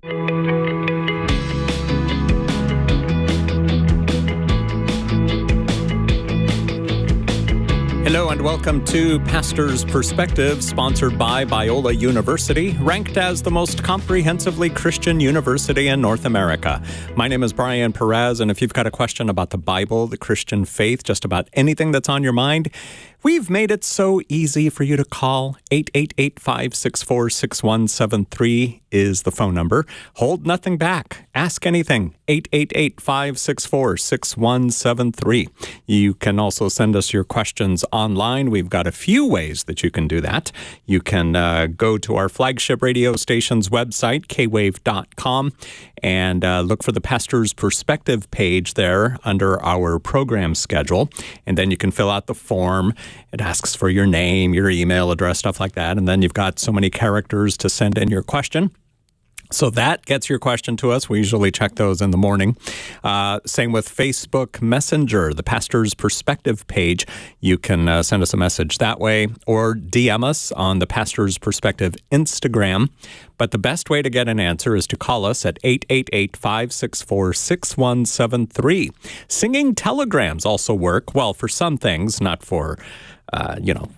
Hello and welcome to Pastor's Perspective, sponsored by Biola University, ranked as the most comprehensively Christian university in North America. My name is Brian Perez, and if you've got a question about the Bible, the Christian faith, just about anything that's on your mind, we've made it so easy for you to call. 888-564-6173 is the phone number. Hold nothing back. Ask anything. 888-564-6173. You can also send us your questions online. We've got a few ways that you can do that. You can go to our flagship radio station's website, kwave.com, and look for the Pastor's Perspective page there under our program schedule. And then you can fill out the form. It asks for your name, your email address, stuff like that. And then you've got so many characters to send in your question. So that gets your question to us. We usually check those in the morning. Same with Facebook Messenger, the Pastor's Perspective page. You can send us a message that way or DM us on the Pastor's Perspective Instagram. But the best way to get an answer is to call us at 888-564-6173. Singing telegrams also work. Well, for some things, not for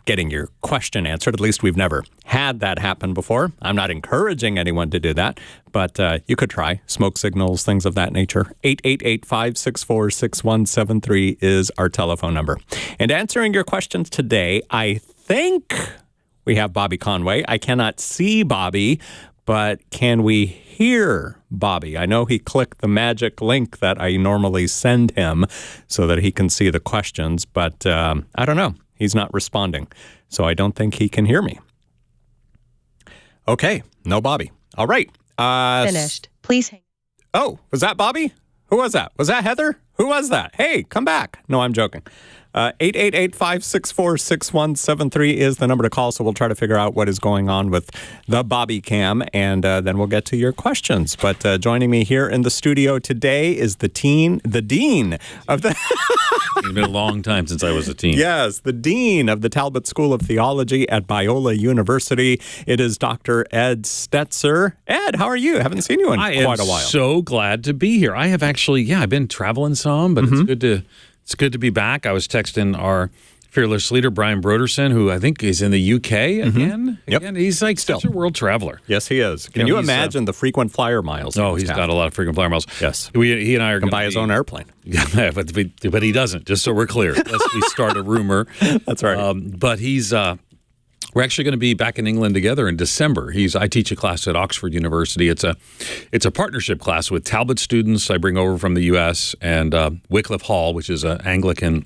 getting your question answered. At least we've never had that happen before. I'm not encouraging anyone to do that, but you could try. Smoke signals, things of that nature. 888-564-6173 is our telephone number. And answering your questions today, I think we have Bobby Conway. I cannot see Bobby, but can we hear Bobby? I know he clicked the magic link that I normally send him so that he can see the questions, but I don't know. He's not responding, so I don't think he can hear me. Okay, no Bobby. All right. Finished. Please hang. Oh, was that Bobby? Who was that? Was that Heather? Who was that? Hey, come back. No, I'm joking. 888-564-6173 is the number to call, so we'll try to figure out what is going on with the Bobby Cam, and then we'll get to your questions. But joining me here in the studio today is the dean of the... It's been a long time since I was a teen. Yes, the dean of the Talbot School of Theology at Biola University. It is Dr. Ed Stetzer. Ed, how are you? I haven't seen you in quite a while. I am so glad to be here. I have actually, I've been traveling some, but it's good to be back. I was texting our fearless leader, Brian Broderson, who I think is in the UK again. Yep. Again, he's like such a world traveler. Yes, he is. Can you imagine the frequent flyer miles? Oh, he's got a lot of frequent flyer miles. Yes. He and I are going to buy his own airplane. Yeah, but he doesn't, just so we're clear, lest we start a rumor. That's right. But he's... We're actually going to be back in England together in December. I teach a class at Oxford University. It's a partnership class with Talbot students I bring over from the U.S. and Wycliffe Hall, which is an Anglican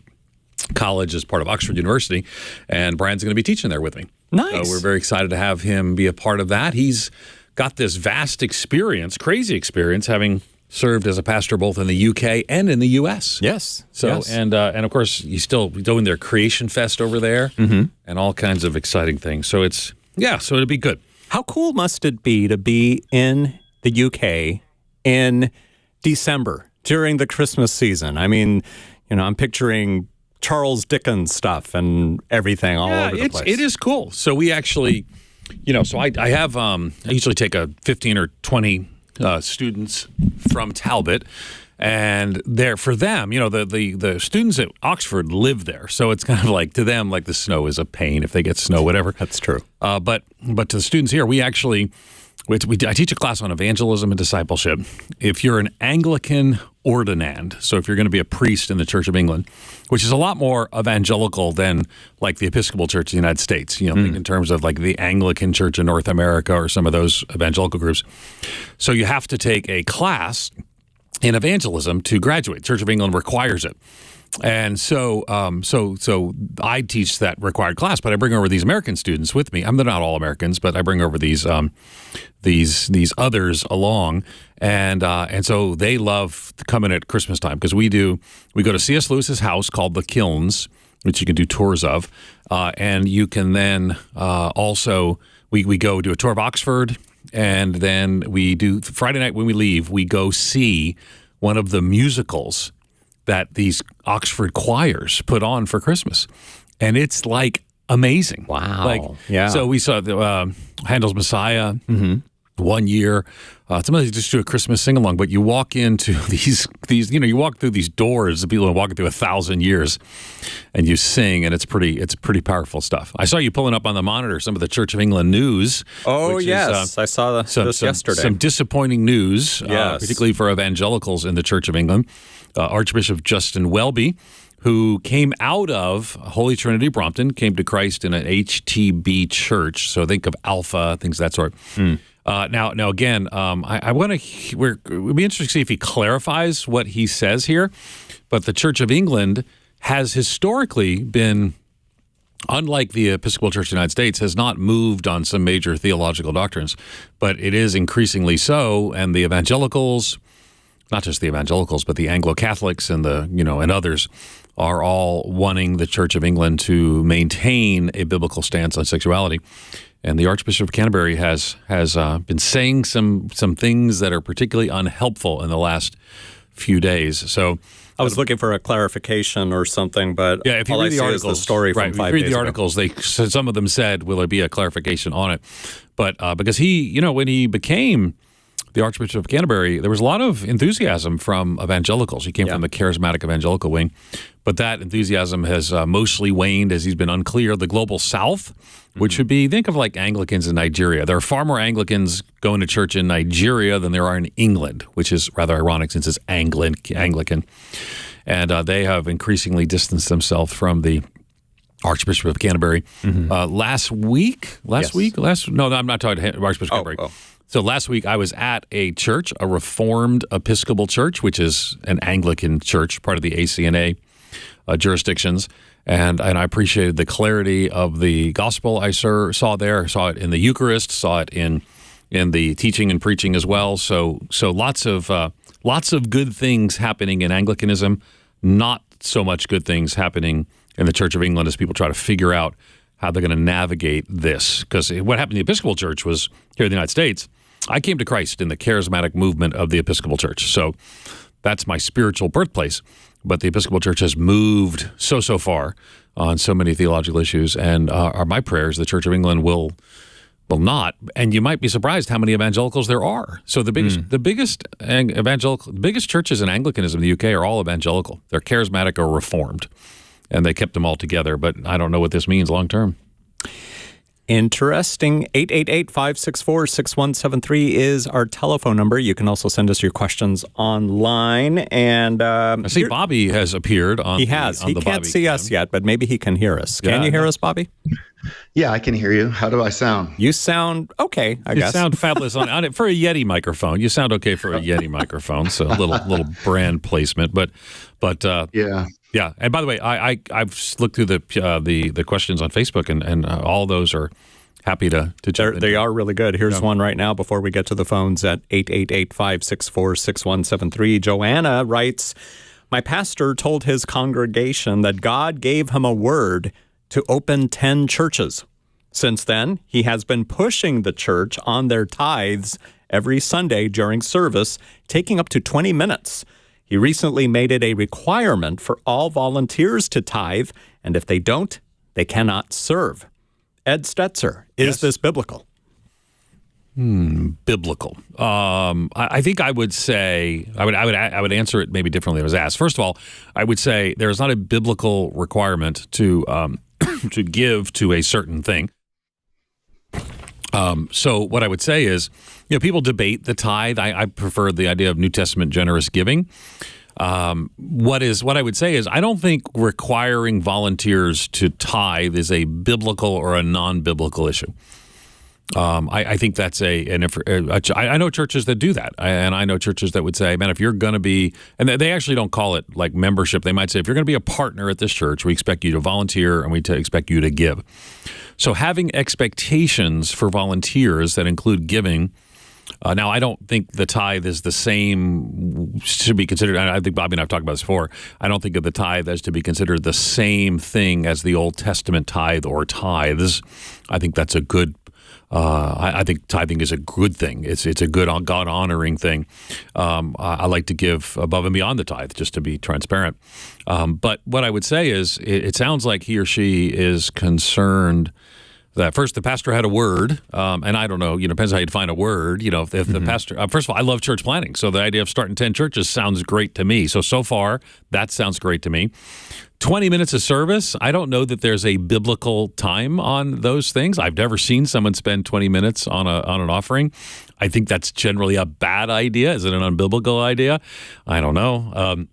college as part of Oxford University. And Brian's going to be teaching there with me. Nice. So we're very excited to have him be a part of that. He's got this vast experience, crazy experience, having served as a pastor both in the UK and in the US. Yes. So yes. And of course he's still doing their Creation Fest over there and all kinds of exciting things. So so it'll be good. How cool must it be to be in the UK in December during the Christmas season? I mean, I'm picturing Charles Dickens stuff and everything all over the place. It is cool. So we actually, I have I usually take a 15 or 20 students from Talbot, and for them, the students at Oxford live there, so it's kind of like to them like the snow is a pain if they get snow, whatever. That's true. But to the students here, I teach a class on evangelism and discipleship. If you're an Anglican ordinand, so if you're going to be a priest in the Church of England, which is a lot more evangelical than like the Episcopal Church of the United States, think in terms of like the Anglican Church in North America or some of those evangelical groups. So you have to take a class in evangelism to graduate. Church of England requires it. And so I teach that required class, but I bring over these American students with me. They're not all Americans, but I bring over these others along, and so they love coming at Christmas time because we go to C.S. Lewis's house called the Kilns, which you can do tours of, and you can then also we go do a tour of Oxford, and then we do Friday night when we leave, we go see one of the musicals that these Oxford choirs put on for Christmas. And it's like amazing. Wow. Yeah. So we saw Handel's Messiah. 1 year. Sometimes you just do a Christmas sing-along, but you walk into these you walk through these doors, the people are walking through 1,000 years, and you sing, and it's pretty powerful stuff. I saw you pulling up on the monitor some of the Church of England news. Oh, yes. I saw this yesterday. Some disappointing news, particularly for evangelicals in the Church of England. Archbishop Justin Welby, who came out of Holy Trinity Brompton, came to Christ in an HTB church. So think of Alpha, things of that sort. Now again, I want to. It would be interesting to see if he clarifies what he says here. But the Church of England has historically been, unlike the Episcopal Church of the United States, has not moved on some major theological doctrines, but it is increasingly so. And the evangelicals, not just the evangelicals, but the Anglo-Catholics and and others, are all wanting the Church of England to maintain a biblical stance on sexuality. And the Archbishop of Canterbury has been saying some things that are particularly unhelpful in the last few days. So I was looking for a clarification or something, but yeah, if you read the articles, the story from 5 days ago. If you read the articles, some of them said, "Will there be a clarification on it?" But because he, when he became the Archbishop of Canterbury, there was a lot of enthusiasm from evangelicals. He came from the charismatic evangelical wing, but that enthusiasm has mostly waned as he's been unclear. The Global South, which would be, think of like Anglicans in Nigeria. There are far more Anglicans going to church in Nigeria than there are in England, which is rather ironic since it's Anglican. And they have increasingly distanced themselves from the Archbishop of Canterbury. Last week? No, I'm not talking to Archbishop of Canterbury. So last week I was at a church, a Reformed Episcopal church, which is an Anglican church, part of the ACNA jurisdictions, and I appreciated the clarity of the gospel I saw there. Saw it in the Eucharist, saw it in the teaching and preaching as well. So lots of good things happening in Anglicanism, not so much good things happening in the Church of England as people try to figure out how they're going to navigate this. Because what happened in the Episcopal Church was, here in the United States, I came to Christ in the charismatic movement of the Episcopal Church. So that's my spiritual birthplace. But the Episcopal Church has moved so far on so many theological issues. And my prayers, the Church of England will not. And you might be surprised how many evangelicals there are. So the biggest churches in Anglicanism in the UK are all evangelical. They're charismatic or Reformed. And they kept them all together. But I don't know what this means long term. Interesting. 888-564-6173 is our telephone number. You can also send us your questions online. And I see Bobby has appeared on. He has. He can't see us yet, but maybe he can hear us. Can you hear us, Bobby? Yeah, I can hear you. How do I sound? You sound okay, I guess. You sound fabulous on it for a Yeti microphone. You sound okay for a Yeti microphone. So a little brand placement, but yeah. Yeah, and by the way, I've looked through the questions on Facebook, and all those are happy to jump in. They are really good. Here's one right now before we get to the phones at 888-564-6173. Joanna writes, "My pastor told his congregation that God gave him a word to open 10 churches. Since then, he has been pushing the church on their tithes every Sunday during service, taking up to 20 minutes. He recently made it a requirement for all volunteers to tithe, and if they don't, they cannot serve." Ed Stetzer, is this biblical? Biblical. I think I would say I would answer it maybe differently if I was asked. First of all, I would say there is not a biblical requirement to to give to a certain thing. So what I would say is, people debate the tithe. I prefer the idea of New Testament generous giving. What I would say is, I don't think requiring volunteers to tithe is a biblical or a non-biblical issue. I think that's I know churches that do that, and I know churches that would say, man, if you're going to be, and they actually don't call it like membership. They might say, if you're going to be a partner at this church, we expect you to volunteer and we expect you to give. So having expectations for volunteers that include giving. Now, I don't think the tithe is the same, should be considered, I think Bobby and I have talked about this before, I don't think of the tithe as to be considered the same thing as the Old Testament tithe or tithes. I think that's a good, I think tithing is a good thing. It's a good God-honoring thing. I like to give above and beyond the tithe, just to be transparent. But what I would say is, it sounds like he or she is concerned that first the pastor had a word, and I don't know, depends how you define a word. If the pastor, first of all, I love church planting, so the idea of starting 10 churches sounds great to me. So far, that sounds great to me. 20 minutes of service, I don't know that there's a biblical time on those things. I've never seen someone spend 20 minutes on an offering. I think that's generally a bad idea. Is it an unbiblical idea? I don't know.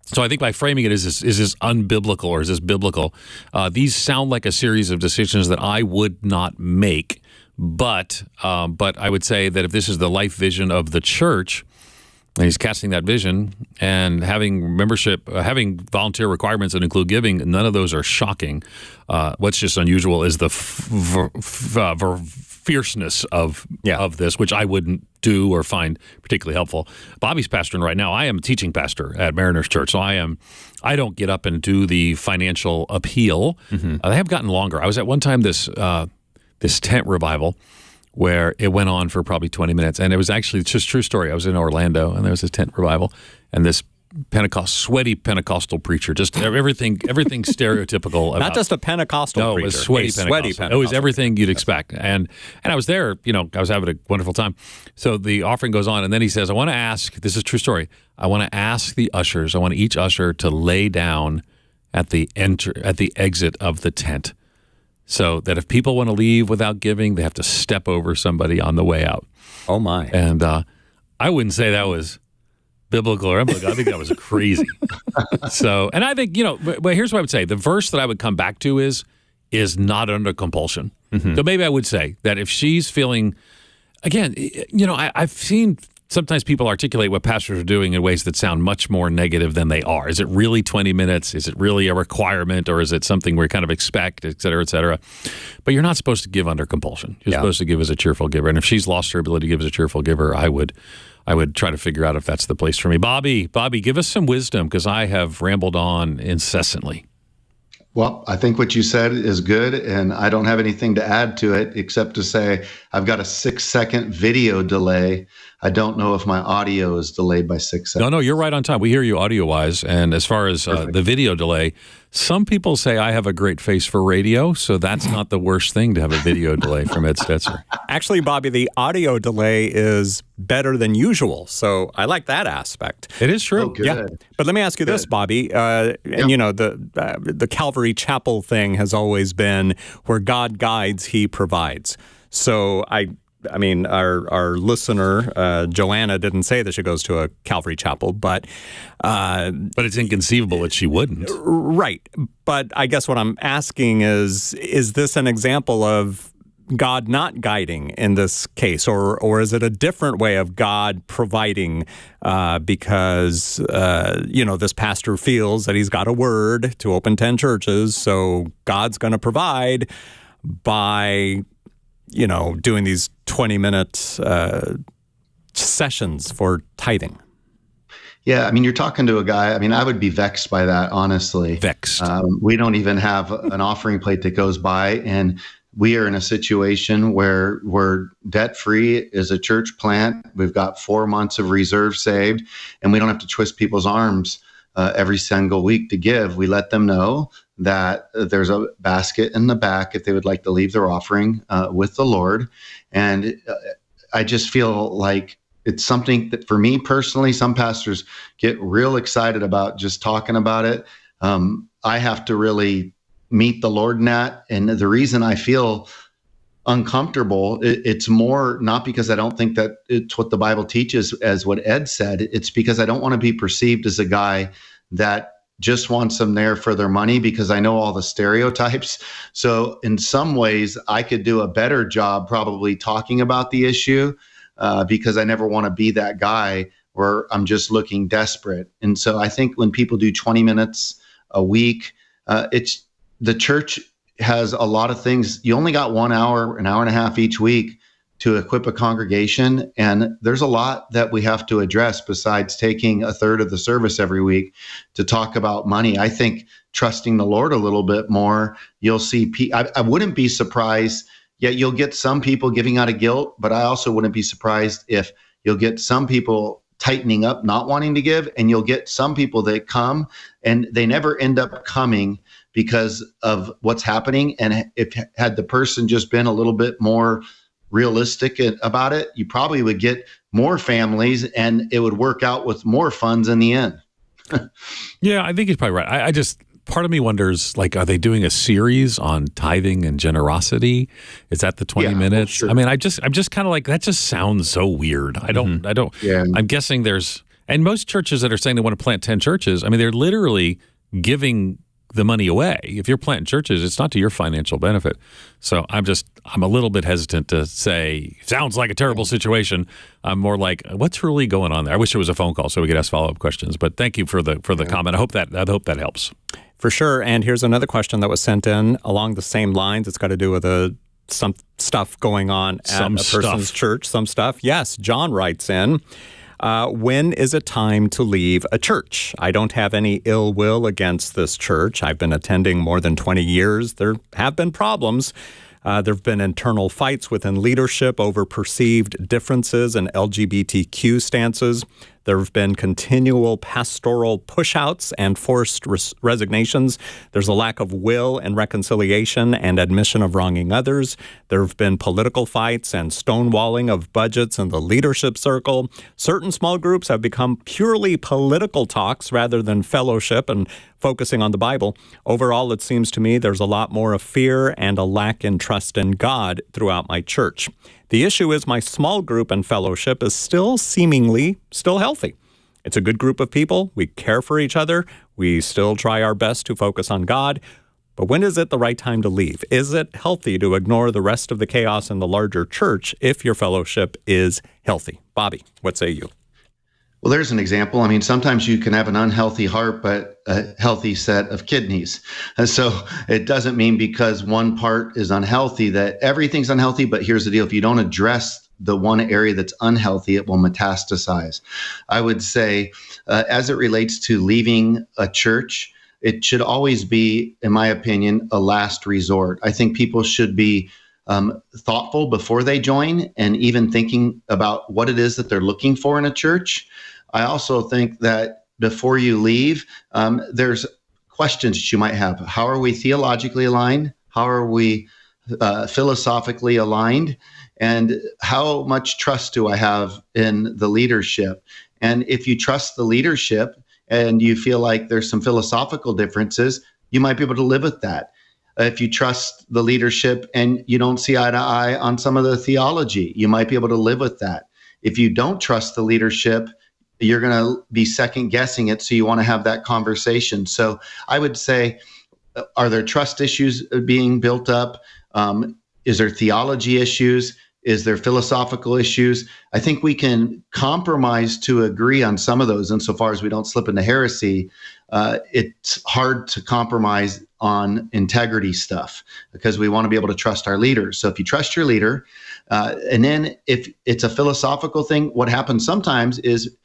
So I think by framing it, is this unbiblical or is this biblical? These sound like a series of decisions that I would not make, but I would say that if this is the life vision of the church, and he's casting that vision and having membership, having volunteer requirements that include giving, none of those are shocking. What's just unusual is the fierceness of this, which I wouldn't do or find particularly helpful. Bobby's pastoring right now. I am a teaching pastor at Mariners Church, so I don't get up and do the financial appeal. They have gotten longer. I was at one time this tent revival where it went on for probably 20 minutes, and it was actually just a true story. I was in Orlando, and there was a tent revival, and this sweaty Pentecostal preacher, just everything stereotypical. Not just a Pentecostal preacher. It was sweaty Pentecostal. It was everything you'd expect. And I was there, I was having a wonderful time. So the offering goes on, and then he says, I want to ask, this is a true story, I want to ask the ushers, I want each usher to lay down at the exit of the tent, so that if people want to leave without giving, they have to step over somebody on the way out. Oh, my. And I wouldn't say that was biblical or unbiblical. I think that was crazy. And I think, but here's what I would say. The verse that I would come back to is not under compulsion. So maybe I would say that if she's feeling, again, I've seen sometimes people articulate what pastors are doing in ways that sound much more negative than they are. Is it really 20 minutes? Is it really a requirement, or is it something we kind of expect, et cetera, et cetera? But you're not supposed to give under compulsion. You're supposed to give as a cheerful giver. And if she's lost her ability to give as a cheerful giver, I would try to figure out if that's the place for me. Bobby, give us some wisdom, because I have rambled on incessantly. Well, I think what you said is good, and I don't have anything to add to it except to say I've got a 6-second video delay. I don't know if my audio is delayed by 6 seconds. No, you're right on time. We hear you audio-wise. And as far as the video delay, some people say I have a great face for radio, so that's not the worst thing to have a video delay from Ed Stetzer. Actually, Bobby, the audio delay is better than usual, so I like that aspect. It is true. Oh, good. Yeah. But let me ask you this, Bobby. And the Calvary Chapel thing has always been where God guides, he provides. So I mean, our listener, Joanna, didn't say that she goes to a Calvary Chapel, but it's inconceivable that she wouldn't. Right. But I guess what I'm asking is this an example of God not guiding in this case, or is it a different way of God providing because, this pastor feels that he's got a word to open 10 churches, so God's going to provide by doing these 20-minute sessions for tithing? Yeah, I mean, you're talking to a guy. I mean, I would be vexed by that, honestly. Vexed. We don't even have an offering plate that goes by, and we are in a situation where we're debt-free as a church plant. We've got 4 months of reserve saved, and we don't have to twist people's arms every single week to give. We let them know that there's a basket in the back if they would like to leave their offering with the Lord. And I just feel like it's something that, for me personally, some pastors get real excited about just talking about it. I have to really meet the Lord in that. And the reason I feel uncomfortable, it's more not because I don't think that it's what the Bible teaches, as what Ed said. It's because I don't want to be perceived as a guy that just wants them there for their money, because I know all the stereotypes. So in some ways, I could do a better job probably talking about the issue because I never want to be that guy where I'm just looking desperate. And so I think when people do 20 minutes a week, the church has a lot of things. You only got 1 hour, an hour and a half each week to equip a congregation. And there's a lot that we have to address besides taking a third of the service every week to talk about money. I think trusting the Lord a little bit more, you'll see, I wouldn't be surprised, yet you'll get some people giving out of guilt, but I also wouldn't be surprised if you'll get some people tightening up, not wanting to give, and you'll get some people that come and they never end up coming because of what's happening. And if had the person just been a little bit more realistic about it, you probably would get more families and it would work out with more funds in the end. Yeah, I think he's probably right. I just, part of me wonders, like, are they doing a series on tithing and generosity? Is that the 20 minutes? Sure. I mean, I'm just kind of like, that just sounds so weird. I don't, Yeah. I'm guessing and most churches that are saying they want to plant 10 churches, I mean, they're literally giving the money away. If you're planting churches, it's not to your financial benefit. So I'm a little bit hesitant to say, sounds like a terrible situation. I'm more like, what's really going on there? I wish it was a phone call so we could ask follow-up questions. But thank you for the comment. I hope that helps. For sure. And here's another question that was sent in along the same lines. It's got to do with some stuff going on at a person's church. Some stuff. Yes. John writes in, when is it time to leave a church? I don't have any ill will against this church. I've been attending more than 20 years. There have been problems. There have been internal fights within leadership over perceived differences in LGBTQ stances. There have been continual pastoral push-outs and forced resignations. There's a lack of will and reconciliation and admission of wronging others. There have been political fights and stonewalling of budgets in the leadership circle. Certain small groups have become purely political talks rather than fellowship and focusing on the Bible. Overall, it seems to me there's a lot more of fear and a lack in trust in God throughout my church. The issue is my small group and fellowship is still healthy. It's a good group of people. We care for each other. We still try our best to focus on God. But when is it the right time to leave? Is it healthy to ignore the rest of the chaos in the larger church if your fellowship is healthy? Bobby, what say you? Well, there's an example. I mean, sometimes you can have an unhealthy heart, but a healthy set of kidneys. And so it doesn't mean because one part is unhealthy that everything's unhealthy. But here's the deal. If you don't address the one area that's unhealthy, it will metastasize. I would say, as it relates to leaving a church, it should always be, in my opinion, a last resort. I think people should be thoughtful before they join and even thinking about what it is that they're looking for in a church. I also think that before you leave, there's questions that you might have. How are we theologically aligned? How are we philosophically aligned? And how much trust do I have in the leadership? And if you trust the leadership and you feel like there's some philosophical differences, you might be able to live with that. If you trust the leadership and you don't see eye to eye on some of the theology, you might be able to live with that. If you don't trust the leadership, you're going to be second guessing it. So you want to have that conversation. So I would say, are there trust issues being built up? Is there theology issues? Is there philosophical issues? I think we can compromise to agree on some of those. Insofar as we don't slip into heresy, it's hard to compromise on integrity stuff because we want to be able to trust our leaders. So if you trust your leader, and then if it's a philosophical thing, what happens sometimes is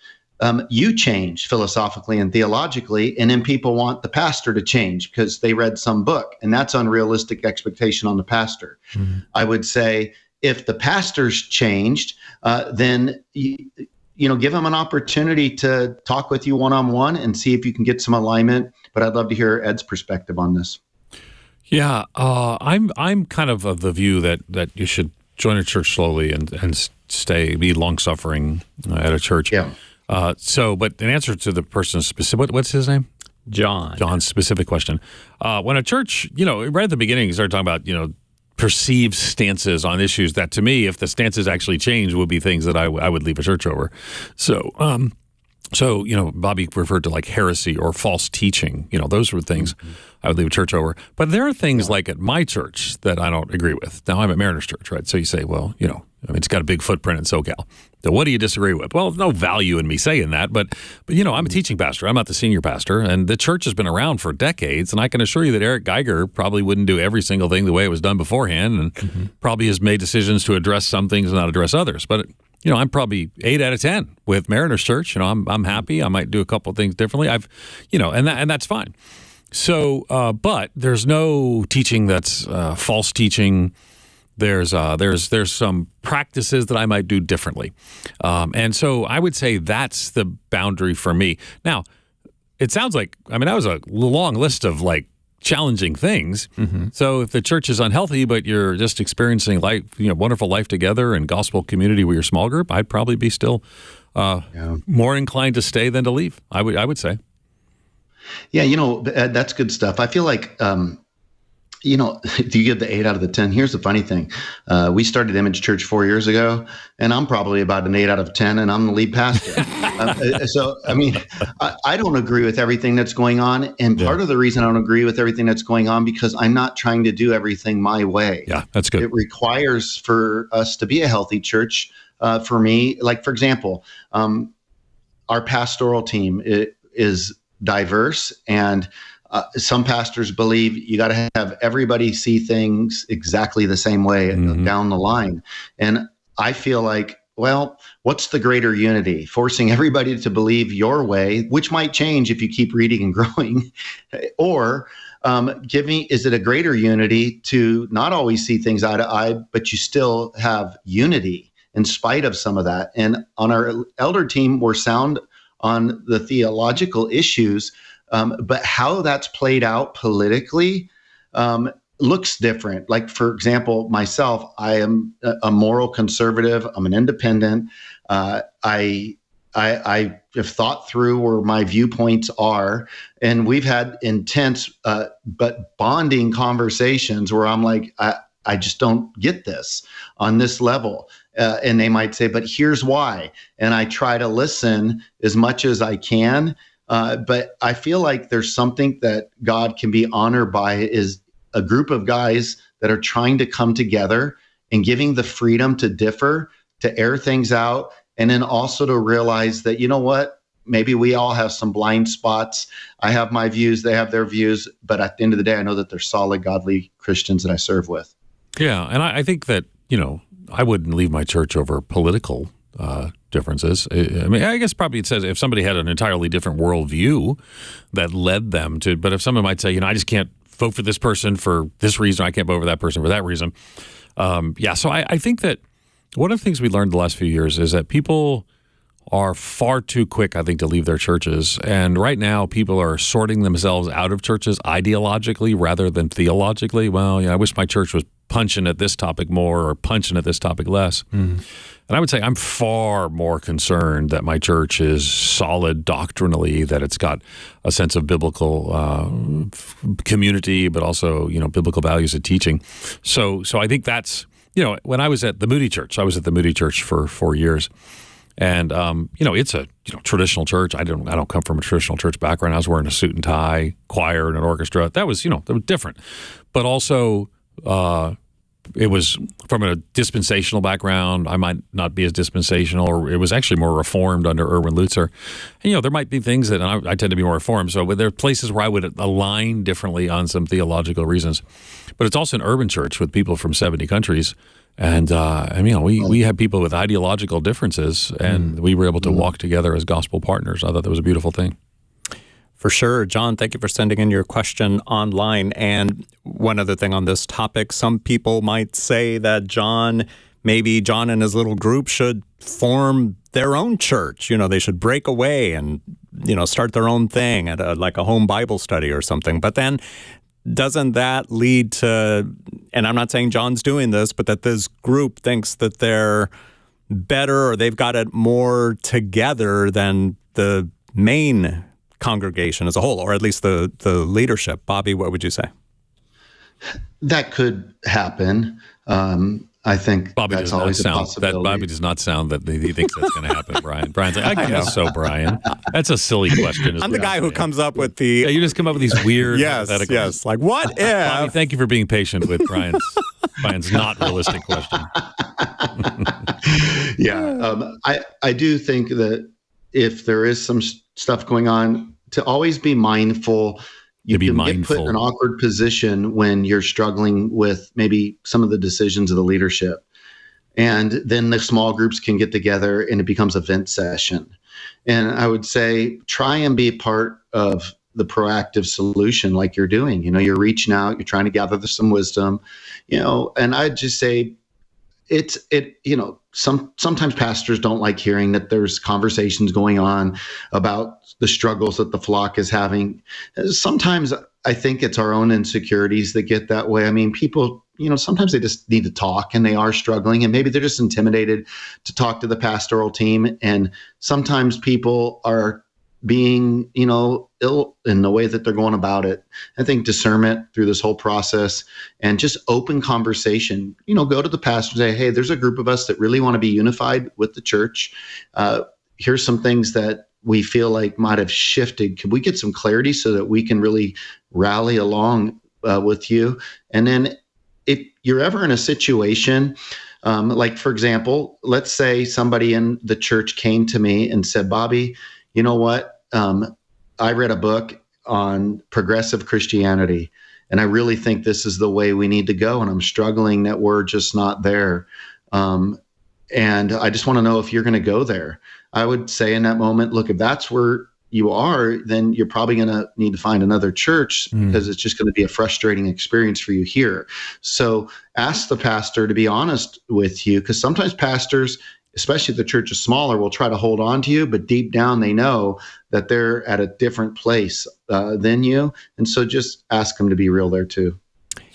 you change philosophically and theologically, and then people want the pastor to change because they read some book, and that's unrealistic expectation on the pastor. Mm-hmm. I would say if the pastor's changed, then give them an opportunity to talk with you one-on-one and see if you can get some alignment. But I'd love to hear Ed's perspective on this. Yeah, I'm kind of the view that you should join a church slowly and be long-suffering at a church. Yeah. But in answer to the person's specific, what's his name? John. John's specific question. When a church, right at the beginning, you started talking about, perceived stances on issues that, to me, if the stances actually change, would be things that I would leave a church over. So, Bobby referred to like heresy or false teaching. Those were things I would leave a church over. But there are things like at my church that I don't agree with. Now, I'm at Mariners Church, right? So you say, well, it's got a big footprint in SoCal. So what do you disagree with? Well, there's no value in me saying that, but I'm a teaching pastor. I'm not the senior pastor, and the church has been around for decades, and I can assure you that Eric Geiger probably wouldn't do every single thing the way it was done beforehand, and probably has made decisions to address some things and not address others. But I'm probably 8 out of 10 with Mariners Church. I'm happy. I might do a couple of things differently. And that's fine. So, but there's no teaching that's false teaching. There's some practices that I might do differently. And so I would say that's the boundary for me. Now, it sounds like, that was a long list of like challenging things. So if the church is unhealthy, but you're just experiencing life, wonderful life together and gospel community with your small group, I'd probably be still more inclined to stay than to leave. I would say. Yeah, that's good stuff. I feel like, do you give the 8 out of the 10? Here's the funny thing. We started Image Church 4 years ago, and I'm probably about an 8 out of 10, and I'm the lead pastor. I don't agree with everything that's going on. And part of the reason I don't agree with everything that's going on, because I'm not trying to do everything my way. Yeah, that's good. It requires for us to be a healthy church. For me, like, for example, our pastoral team is diverse, and some pastors believe you got to have everybody see things exactly the same way down the line. And I feel like, well, what's the greater unity? Forcing everybody to believe your way, which might change if you keep reading and growing, or is it a greater unity to not always see things eye to eye, but you still have unity in spite of some of that? And on our elder team, we're sound on the theological issues, but how that's played out politically looks different. Like, for example, myself, I am a moral conservative. I'm an independent. I have thought through where my viewpoints are, and we've had intense but bonding conversations where I'm like, I just don't get this on this level. And they might say, but here's why. And I try to listen as much as I can. But I feel like there's something that God can be honored by, is a group of guys that are trying to come together and giving the freedom to differ, to air things out, and then also to realize that, you know what, maybe we all have some blind spots. I have my views, they have their views, but at the end of the day, I know that they're solid, godly Christians that I serve with. Yeah, and I think that, I wouldn't leave my church over political differences. I mean, I guess probably it says if somebody had an entirely different worldview that led them to, but if someone might say, I just can't vote for this person for this reason, I can't vote for that person for that reason. So I think that one of the things we learned the last few years is that people are far too quick, I think, to leave their churches. And right now, people are sorting themselves out of churches ideologically rather than theologically. Well, I wish my church was punching at this topic more or punching at this topic less. And I would say I'm far more concerned that my church is solid doctrinally, that it's got a sense of biblical community, but also, biblical values of teaching. So I think that's, when I was at the Moody Church, I was at the Moody Church for 4 years. And, it's a traditional church. I don't come from a traditional church background. I was wearing a suit and tie, choir and an orchestra. That was, that was different. But also, it was from a dispensational background. I might not be as dispensational, or it was actually more reformed under Erwin Lutzer. And, there might be things that I tend to be more reformed. So there are places where I would align differently on some theological reasons. But it's also an urban church with people from 70 countries. And, we had people with ideological differences, and we were able to walk together as gospel partners. I thought that was a beautiful thing. For sure. John, thank you for sending in your question online. And one other thing on this topic, some people might say that maybe John and his little group should form their own church. They should break away and, start their own thing at like a home Bible study or something. But then doesn't that lead to, and I'm not saying John's doing this, but that this group thinks that they're better or they've got it more together than the main congregation as a whole, or at least the leadership. Bobby, what would you say? That could happen. I think Bobby that's always a possibility. Bobby does not sound that he thinks that's going to happen, Brian. Brian's like, I guess so, Brian. That's a silly question. I'm the guy who comes up with the... Yeah, you just come up with these weird hypotheticals. Yes. Like, what if... Bobby, thank you for being patient with Brian's not realistic question. I do think that if there is some stuff going on, to always be mindful. You can get put in an awkward position when you're struggling with maybe some of the decisions of the leadership. And then the small groups can get together and it becomes a vent session. And I would say, try and be part of the proactive solution like you're doing. You're reaching out, you're trying to gather some wisdom, and I'd just say sometimes pastors don't like hearing that there's conversations going on about the struggles that the flock is having. Sometimes I think it's our own insecurities that get that way. I mean, people, sometimes they just need to talk and they are struggling, and maybe they're just intimidated to talk to the pastoral team. And sometimes people are being, ill in the way that they're going about it. I think discernment through this whole process and just open conversation, go to the pastor and say, hey, there's a group of us that really want to be unified with the church. Here's some things that we feel like might have shifted. Can we get some clarity so that we can really rally along with you? And then if you're ever in a situation, like, for example, let's say somebody in the church came to me and said, Bobby, you know what? I read a book on progressive Christianity, and I really think this is the way we need to go. And I'm struggling that we're just not there. And I just want to know if you're going to go there. I would say in that moment, look, if that's where you are, then you're probably going to need to find another church because it's just going to be a frustrating experience for you here. So ask the pastor to be honest with you, because sometimes pastors, especially if the church is smaller, will try to hold on to you, but deep down they know that they're at a different place than you. And so just ask them to be real there too.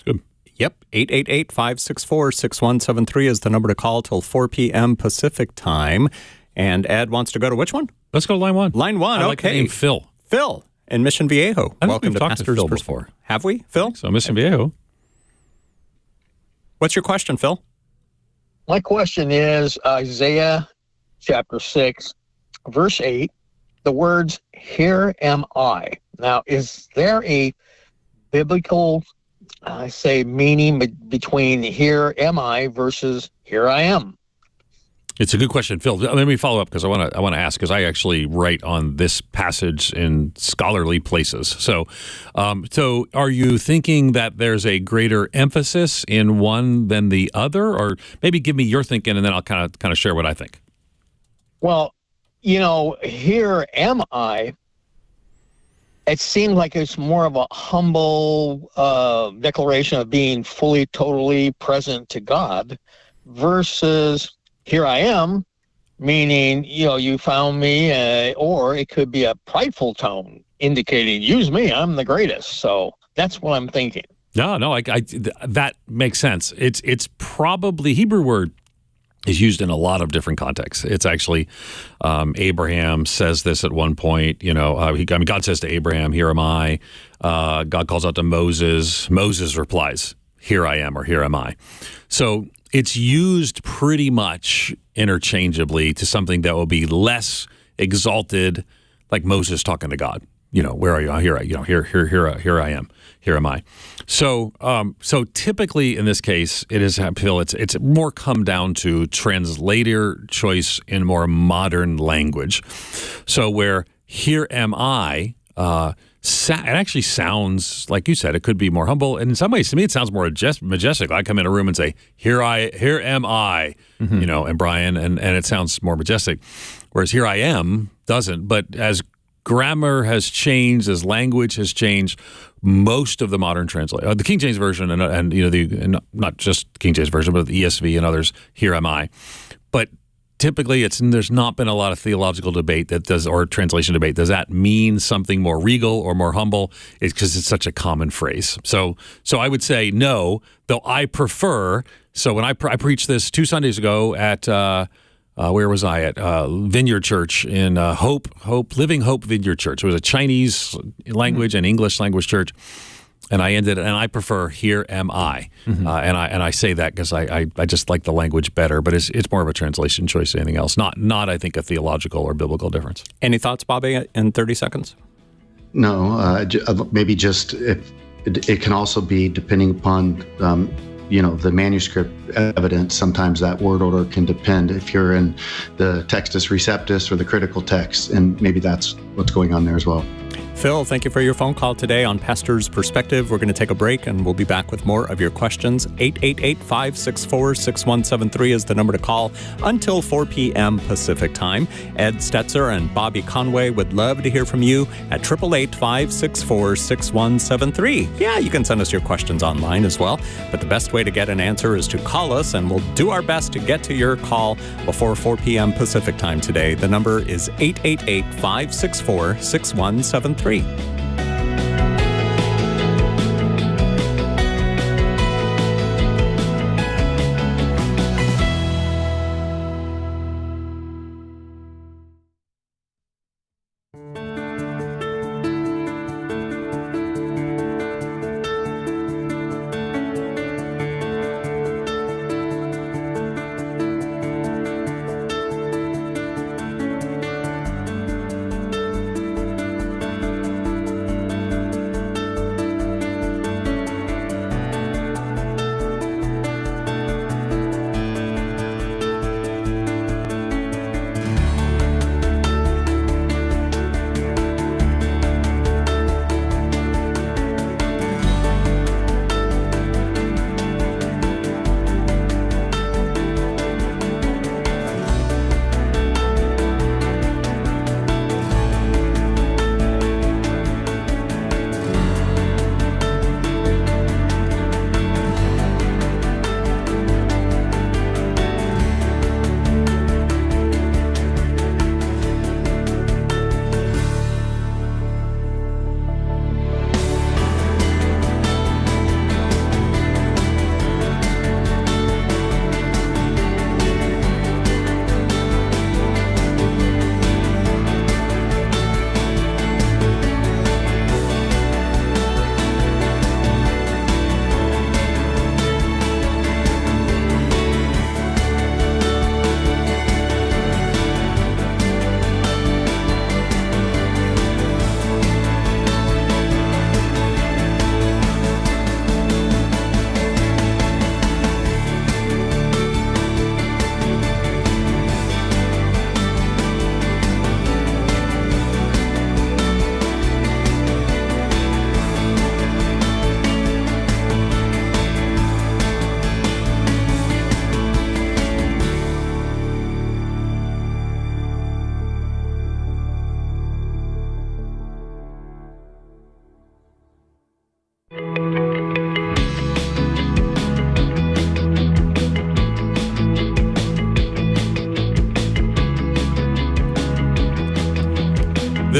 Good. Yep, 888-564-6173 is the number to call till 4 p.m. Pacific time. And Ed wants to go to which one? Let's go to line one. Line one, I like the okay. name Phil. Phil in Mission Viejo. Welcome to Pastor's Phil before. Have we, Phil? So Mission Viejo. What's your question, Phil? My question is Isaiah chapter 6, verse 8, the words, here am I. Now, is there a biblical, meaning between here am I versus here I am? It's a good question, Phil. Let me follow up because I want to ask, because I actually write on this passage in scholarly places. So are you thinking that there's a greater emphasis in one than the other, or maybe give me your thinking and then I'll kind of share what I think. Well, here am I. It seems like it's more of a humble declaration of being fully, totally present to God versus here I am, meaning, you found me, or it could be a prideful tone indicating, use me, I'm the greatest. So that's what I'm thinking. No, that makes sense. It's probably, Hebrew word is used in a lot of different contexts. It's actually, Abraham says this at one point, God says to Abraham, here am I. God calls out to Moses. Moses replies, here I am, or here am I. So it's used pretty much interchangeably to something that will be less exalted, like Moses talking to God. Where are you? Here I am. Here am I. So typically in this case, it is, Phil, it's more come down to translator choice in more modern language. So where here am I, it actually sounds, like you said, it could be more humble. And in some ways, to me, it sounds more majestic. I come in a room and say, here am I, and Brian, and it sounds more majestic. Whereas here I am doesn't. But as grammar has changed, as language has changed, most of the modern translation, the King James Version, and not just King James Version, but the ESV and others, here am I. But typically, there's not been a lot of theological debate or translation debate. Does that mean something more regal or more humble? It's because it's such a common phrase. So I would say no, though I prefer. So when I preached this 2 Sundays ago at where was I at Vineyard Church in Living Hope Vineyard Church. It was a Chinese language and English language church. And I prefer here am I, and I say that because I just like the language better, but it's more of a translation choice than anything else. Not I think a theological or biblical difference. Any thoughts, Bobby, in 30 seconds? No, maybe just it can also be depending upon the manuscript evidence. Sometimes that word order can depend if you're in the Textus Receptus or the critical text, and maybe that's what's going on there as well. Phil, thank you for your phone call today on Pastor's Perspective. We're going to take a break, and we'll be back with more of your questions. 888-564-6173 is the number to call until 4 p.m. Pacific Time. Ed Stetzer and Bobby Conway would love to hear from you at 888-564-6173. Yeah, you can send us your questions online as well, but the best way to get an answer is to call us, and we'll do our best to get to your call before 4 p.m. Pacific Time today. The number is 888-564-6173.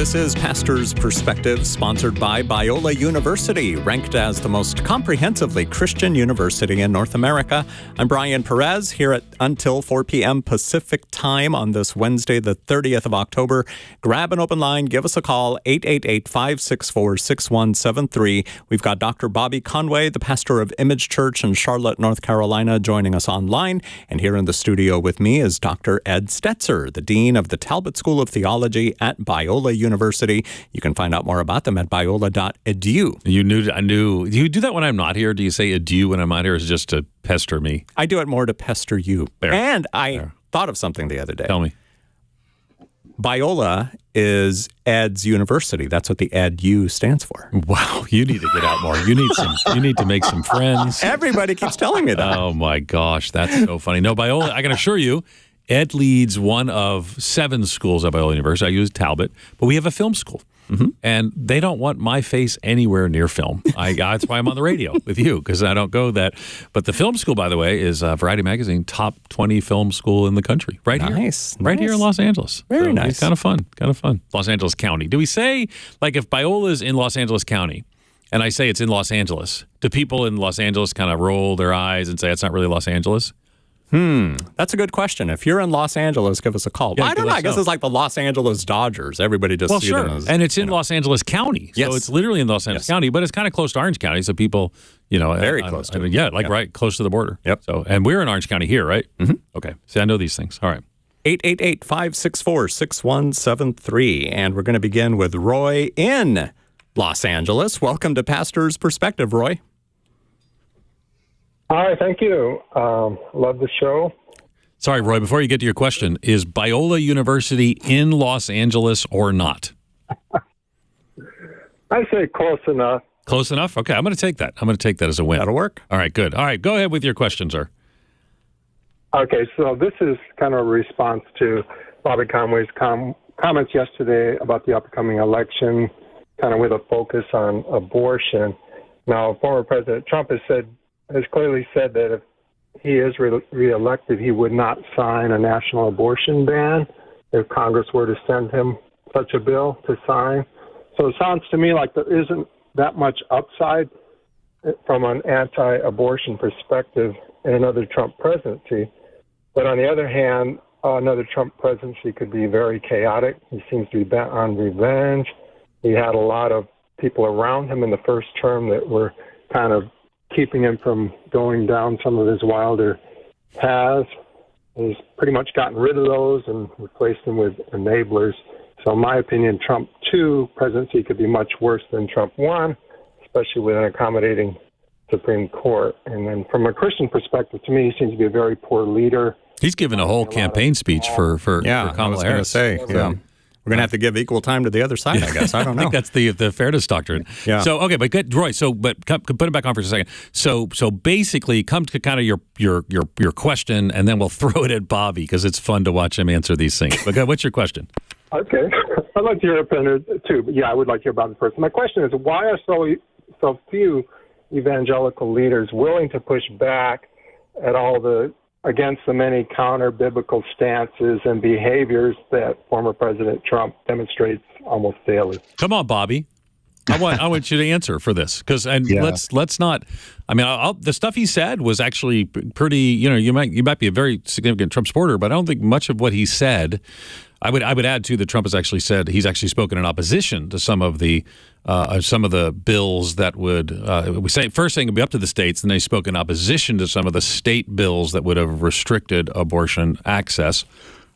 This is Pastor's Perspective, sponsored by Biola University, ranked as the most comprehensively Christian university in North America. I'm Brian Perez, here at until 4 p.m. Pacific time on this Wednesday, the 30th of October. Grab an open line, give us a call, 888-564-6173. We've got Dr. Bobby Conway, the pastor of Image Church in Charlotte, North Carolina, joining us online. And here in the studio with me is Dr. Ed Stetzer, the Dean of the Talbot School of Theology at Biola University. You can find out more about them at biola.edu. I knew. Do you do that when I'm not here? Do you say edu when I'm not here, or is it just to pester me? I do it more to pester you. There. And I thought of something the other day. Tell me. Biola is Ed's university. That's what the EDU stands for. Wow, you need to get out more. You need to make some friends. Everybody keeps telling me that. Oh my gosh, that's so funny. No, Biola, I can assure you, Ed leads one of 7 schools at Biola University. I use Talbot, but we have a film school. Mm-hmm. And they don't want my face anywhere near film. That's why I'm on the radio with you, because I don't go that. But the film school, by the way, is Variety Magazine top 20 film school in the country. Right here. Right here in Los Angeles. Very nice. It's kind of fun. Los Angeles County. Do we say, like, if Biola's in Los Angeles County, and I say it's in Los Angeles, do people in Los Angeles kind of roll their eyes and say it's not really Los Angeles? That's a good question. If you're in Los Angeles, give us a call. Yeah, I don't know. I guess it's like the Los Angeles Dodgers. Everybody just sees them as, and it's in Los Angeles County. Yes. So it's literally in Los Angeles County, but it's kind of close to Orange County. So people, very close to it. Yeah, right close to the border. Yep. So, and we're in Orange County here, right? Mm-hmm. Okay. See, I know these things. All right. 888-564-6173. And we're going to begin with Roy in Los Angeles. Welcome to Pastor's Perspective, Roy. Hi, thank you. Love the show. Sorry, Roy, before you get to your question, is Biola University in Los Angeles or not? I say close enough. Close enough? Okay, I'm going to take that. I'm going to take that as a win. That'll work. All right, good. All right, go ahead with your question, sir. Okay, so this is kind of a response to Bobby Conway's comments yesterday about the upcoming election, kind of with a focus on abortion. Now, former President Trump has clearly said that if he is reelected, he would not sign a national abortion ban if Congress were to send him such a bill to sign. So it sounds to me like there isn't that much upside from an anti-abortion perspective in another Trump presidency. But on the other hand, another Trump presidency could be very chaotic. He seems to be bent on revenge. He had a lot of people around him in the first term that were kind of keeping him from going down some of his wilder paths. He's pretty much gotten rid of those and replaced them with enablers. So in my opinion, Trump 2 presidency could be much worse than Trump 1, especially with an accommodating Supreme Court. And then from a Christian perspective, to me, he seems to be a very poor leader. He's given a whole campaign speech for Kamala Harris. We're going to have to give equal time to the other side, I guess. I don't know. I think that's the fairness doctrine. Yeah. So, okay, but good, Roy, but put it back on for a second. So basically, come to kind of your question, and then we'll throw it at Bobby, because it's fun to watch him answer these things. But what's your question? Okay. I'd like to hear your opinion, too. But yeah, I would like to heir about the first. My question is, why are so few evangelical leaders willing to push back at against the many counter-biblical stances and behaviors that former President Trump demonstrates almost daily? Come on, Bobby. I want you to answer for this, because let's not. I mean, the stuff he said was actually pretty. You might be a very significant Trump supporter, but I don't think much of what he said. I would add too that Trump has actually said he's actually spoken in opposition to some of the bills that would first saying it'd be up to the states, and then he spoke in opposition to some of the state bills that would have restricted abortion access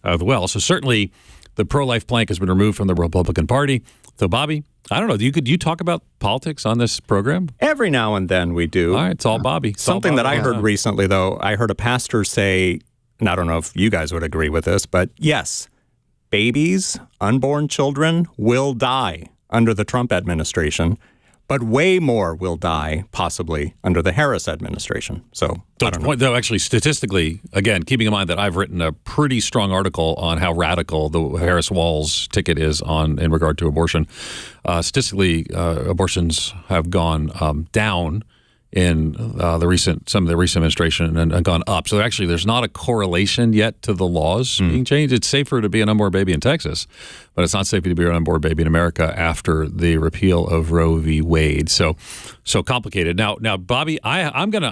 as well. So certainly the pro-life plank has been removed from the Republican Party. So Bobby, I don't know. Do you talk about politics on this program? Every now and then we do. All right, it's all Bobby. Something that I heard recently, though, I heard a pastor say, and I don't know if you guys would agree with this, but yes, babies, unborn children will die under the Trump administration, but way more will die possibly under the Harris administration. So, I don't know. Though, actually, statistically, again, keeping in mind that I've written a pretty strong article on how radical the Harris-Walz ticket is in regard to abortion. Statistically, abortions have gone down in some of the recent administration and gone up. So actually, there's not a correlation yet to the laws being changed. It's safer to be an unborn baby in Texas, but it's not safe to be an unborn baby in America after the repeal of Roe v. Wade. So complicated. Now, Bobby, I'm gonna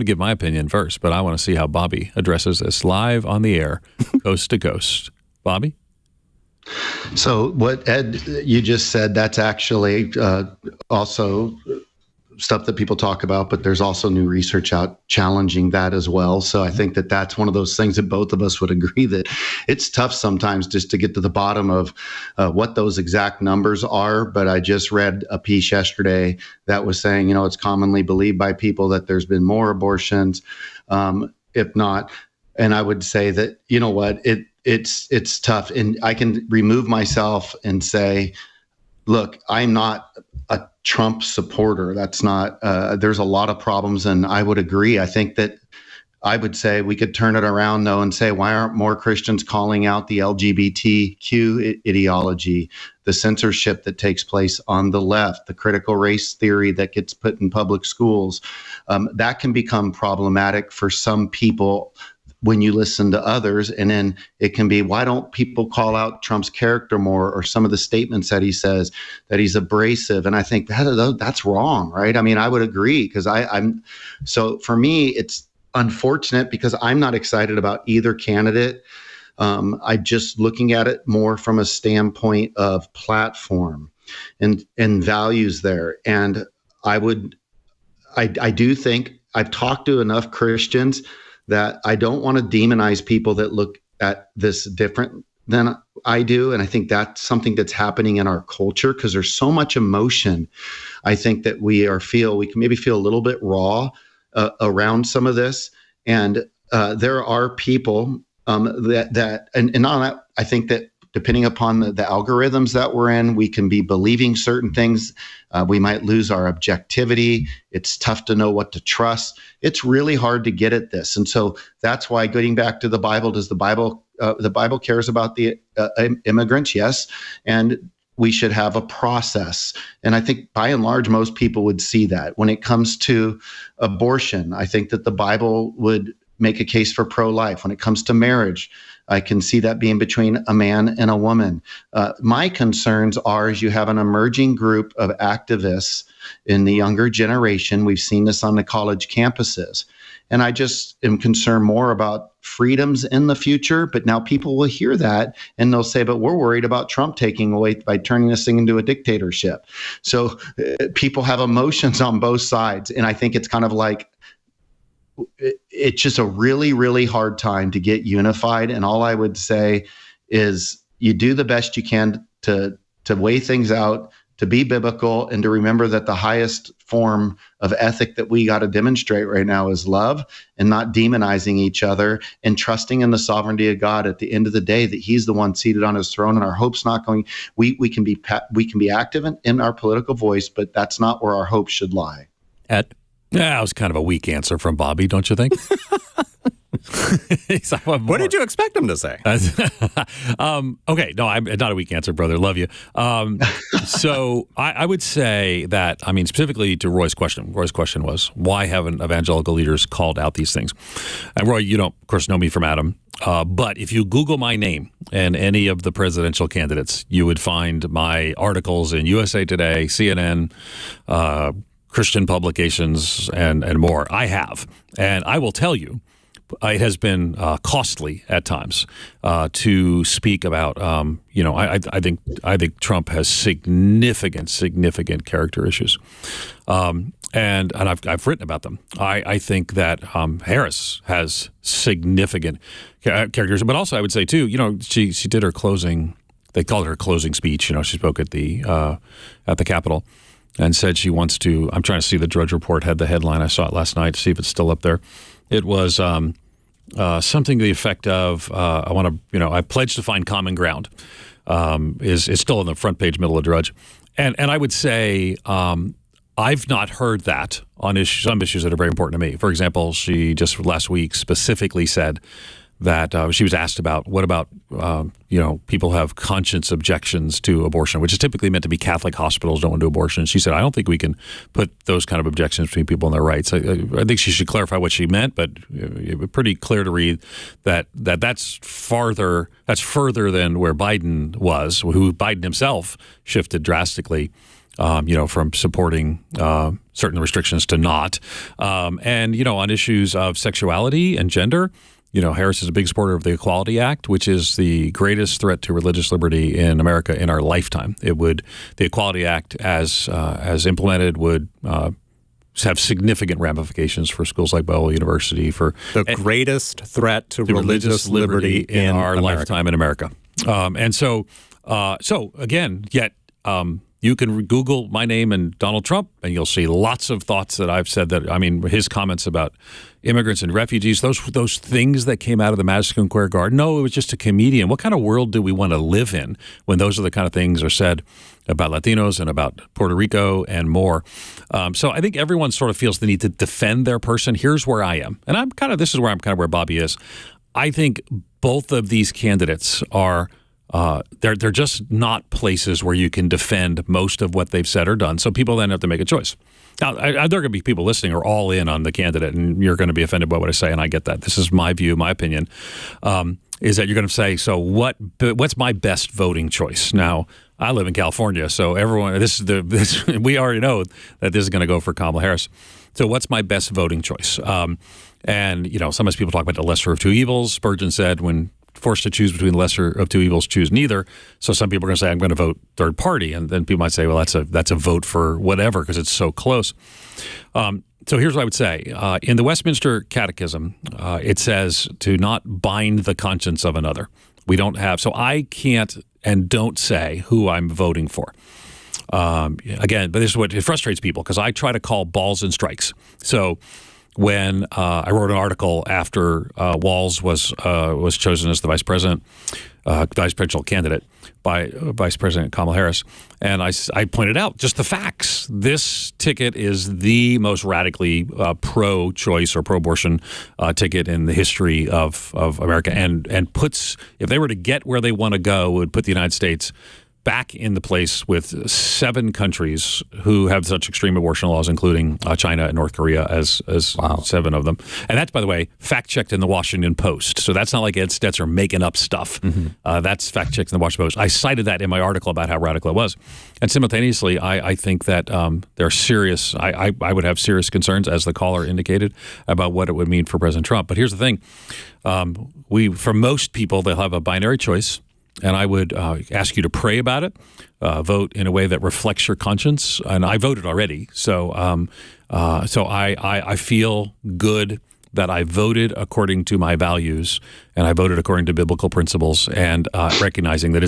give my opinion first, but I want to see how Bobby addresses this live on the air, coast to coast. Bobby? So what, Ed, you just said, that's actually also stuff that people talk about, but there's also new research out challenging that as well. So I think that that's one of those things that both of us would agree that it's tough sometimes just to get to the bottom of what those exact numbers are. But I just read a piece yesterday that was saying, it's commonly believed by people that there's been more abortions, if not. And I would say that, it's tough, and I can remove myself and say, look, I'm not a Trump supporter. That's not, there's a lot of problems, and I would agree. I think that I would say we could turn it around, though, and say, why aren't more Christians calling out the LGBTQ ideology, the censorship that takes place on the left, the critical race theory that gets put in public schools? That can become problematic for some people when you listen to others. And then it can be, why don't people call out Trump's character more, or some of the statements that he says, that he's abrasive? And I think that's wrong, right? I mean, I would agree, because so for me, it's unfortunate because I'm not excited about either candidate. I just looking at it more from a standpoint of platform and values there. And I do think I've talked to enough Christians that I don't want to demonize people that look at this different than I do. And I think that's something that's happening in our culture, because there's so much emotion. I think that we can maybe feel a little bit raw around some of this. And there are people and on that, I think that depending upon the algorithms that we're in, we can be believing certain things. We might lose our objectivity. It's tough to know what to trust. It's really hard to get at this. And so that's why, getting back to the Bible, the Bible cares about the immigrants? Yes. And we should have a process. And I think by and large, most people would see that. When it comes to abortion, I think that the Bible would make a case for pro-life. When it comes to marriage, I can see that being between a man and a woman. My concerns are, as you have an emerging group of activists in the younger generation. We've seen this on the college campuses. And I just am concerned more about freedoms in the future. But now people will hear that and they'll say, but we're worried about Trump taking away by turning this thing into a dictatorship. So people have emotions on both sides. And I think it's kind of like, it's just a really, really hard time to get unified. And all I would say is you do the best you can to weigh things out, to be biblical, and to remember that the highest form of ethic that we got to demonstrate right now is love, and not demonizing each other, and trusting in the sovereignty of God at the end of the day, that he's the one seated on his throne. And our hope's not going, we can be active in our political voice, but that's not where our hope should lie. That was kind of a weak answer from Bobby, don't you think? What did you expect him to say? Okay, no, I'm not a weak answer, brother. Love you. So I would say that, specifically to Roy's question. Roy's question was, why haven't evangelical leaders called out these things? And Roy, you don't, of course, know me from Adam. But if you Google my name and any of the presidential candidates, you would find my articles in USA Today, CNN, Christian publications, and more. I have. And I will tell you, it has been costly at times to speak about, I think Trump has significant character issues. And I've written about them. I think that Harris has significant characters, but also I would say too, she did her closing. They called it her closing speech. She spoke at the Capitol and said she wants to. I'm trying to see the Drudge Report had the headline. I saw it last night to see if it's still up there. It was something to the effect of I pledge to find common ground. Is still on the front page, middle of Drudge, and I would say. I've not heard that on some issues that are very important to me. For example, she just last week specifically said that she was asked about what about people have conscience objections to abortion, which is typically meant to be Catholic hospitals don't want to do abortion. She said, I don't think we can put those kind of objections between people and their rights. I think she should clarify what she meant, but it was pretty clear to read that's further than where Biden was, who Biden himself shifted drastically. From supporting certain restrictions to not. And on issues of sexuality and gender, Harris is a big supporter of the Equality Act, which is the greatest threat to religious liberty in America in our lifetime. The Equality Act, as implemented, would have significant ramifications for schools like Bible University. For the greatest threat to religious liberty in our lifetime in America. So again, yet. You can Google my name and Donald Trump, and you'll see lots of thoughts that I've said his comments about immigrants and refugees, those things that came out of the Madison Square Garden. No, it was just a comedian. What kind of world do we want to live in when those are the kind of things are said about Latinos and about Puerto Rico and more? So I think everyone sort of feels the need to defend their person. Here's where I am. And this is where I'm kind of where Bobby is. I think both of these candidates are they're just not places where you can defend most of what they've said or done. So people then have to make a choice. Now, there are going to be people listening who are all in on the candidate, and you're going to be offended by what I say, and I get that. This is my view, my opinion, is that you're going to say, so what's my best voting choice? Now, I live in California, so everyone, we already know that this is going to go for Kamala Harris. So what's my best voting choice? And sometimes people talk about the lesser of two evils. Spurgeon said, when forced to choose between the lesser of two evils, choose neither. So some people are going to say, I'm going to vote third party. And then people might say, well, that's a vote for whatever because it's so close. So here's what I would say. In the Westminster Catechism, it says to not bind the conscience of another. So I can't and don't say who I'm voting for. Again, but this is what it frustrates people because I try to call balls and strikes. So when I wrote an article after Walz was chosen as the vice presidential candidate by Vice President Kamala Harris, and I pointed out just the facts. This ticket is the most radically pro-choice or pro-abortion ticket in the history of America, and puts, if they were to get where they want to go, it would put the United States back in the place with 7 countries who have such extreme abortion laws, including China and North Korea as wow. 7 of them. And that's, by the way, fact-checked in the Washington Post. So that's not like Ed Stetzer making up stuff. Mm-hmm. That's fact-checked in the Washington Post. I cited that in my article about how radical it was. And simultaneously, I think that there are serious, I would have serious concerns, as the caller indicated, about what it would mean for President Trump. But here's the thing. For most people, they'll have a binary choice. And I would ask you to pray about it, vote in a way that reflects your conscience. And I voted already, so I feel good that I voted according to my values, and I voted according to biblical principles, and recognizing that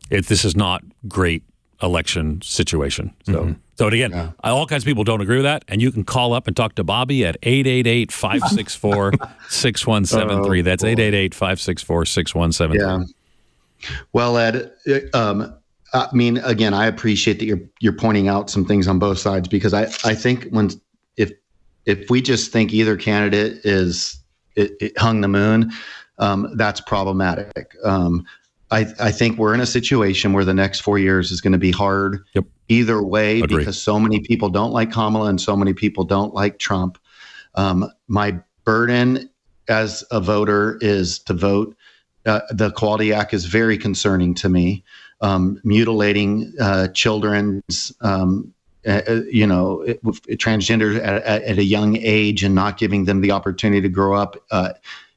this is not great election situation. So. Mm-hmm. So again, yeah. All kinds of people don't agree with that, and you can call up and talk to Bobby at 888-564-6173. That's 888-564-6173. Yeah. Well, Ed, again, I appreciate that you're pointing out some things on both sides, because I think if we just think either candidate it hung the moon, that's problematic. I think we're in a situation where the next 4 years is going to be hard either way. Agreed. Because so many people don't like Kamala and so many people don't like Trump. My burden as a voter is to vote. The Equality Act is very concerning to me. Mutilating children's, transgender at a young age and not giving them the opportunity to grow up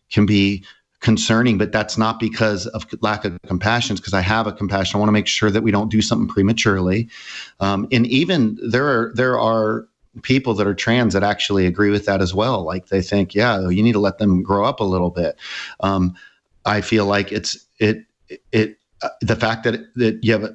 can be concerning. But that's not because of lack of compassion. It's because I have a compassion. I want to make sure that we don't do something prematurely. And even there are people that are trans that actually agree with that as well. Like they think, yeah, you need to let them grow up a little bit. I feel like the fact that you have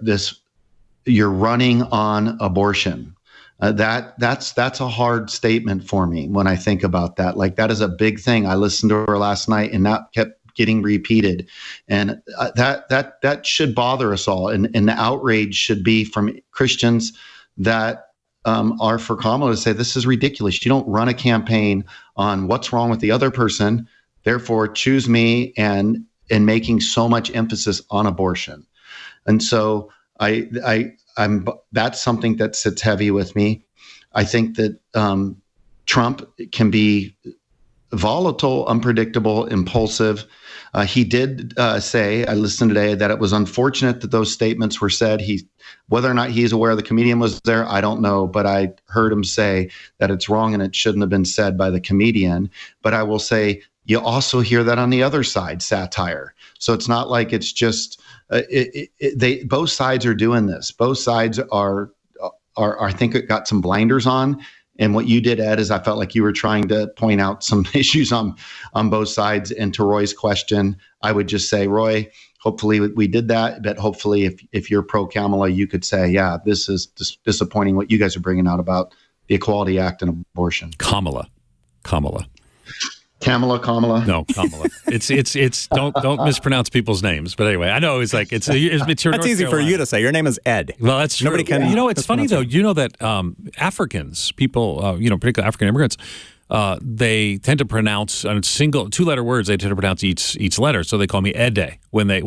you're running on abortion. That's a hard statement for me when I think about that. Like that is a big thing. I listened to her last night, and that kept getting repeated, and that should bother us all. And the outrage should be from Christians that are for Kamala to say this is ridiculous. You don't run a campaign on what's wrong with the other person. Therefore, choose me, and in making so much emphasis on abortion. And so I'm that's something that sits heavy with me. I think that Trump can be volatile, unpredictable, impulsive. He did say, I listened today, that it was unfortunate that those statements were said. Whether or not he's aware the comedian was there, I don't know, but I heard him say that it's wrong and it shouldn't have been said by the comedian. But I will say, you also hear that on the other side, satire. So it's not like it's just both sides are doing this. Both sides are I think it got some blinders on. And what you did, Ed, is I felt like you were trying to point out some issues on both sides. And to Roy's question, I would just say, Roy, hopefully we did that. But hopefully if you're pro-Kamala, you could say, yeah, this is disappointing what you guys are bringing out about the Equality Act and abortion. Kamala. No, Kamala. It's don't mispronounce people's names. But anyway, I know it's your That's North easy Carolina. for you to say. Your name is Ed. Well, that's true. Nobody can. It's funny though. You know that Africans, people, particularly African immigrants, they tend to pronounce on two-letter words. They tend to pronounce each letter. So they call me Ede when I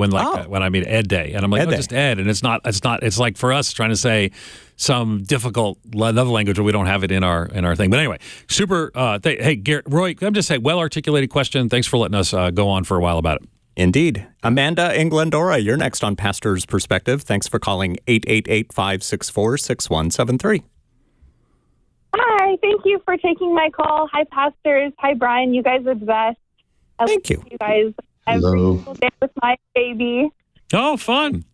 mean Ed Day, and I'm like, Ede. oh, just Ed, and it's not. It's like for us trying to say some difficult another language where we don't have it in our thing. But anyway, super. Hey, Garrett, Roy, I'm just saying, well-articulated question. Thanks for letting us go on for a while about it. Indeed. Amanda in Glendora, you're next on Pastor's Perspective. Thanks for calling 888-564-6173. Hi, thank you for taking my call. Hi, pastors. Hi, Brian. You guys are the best. Thank you. You guys every single day with my baby. Oh, fun.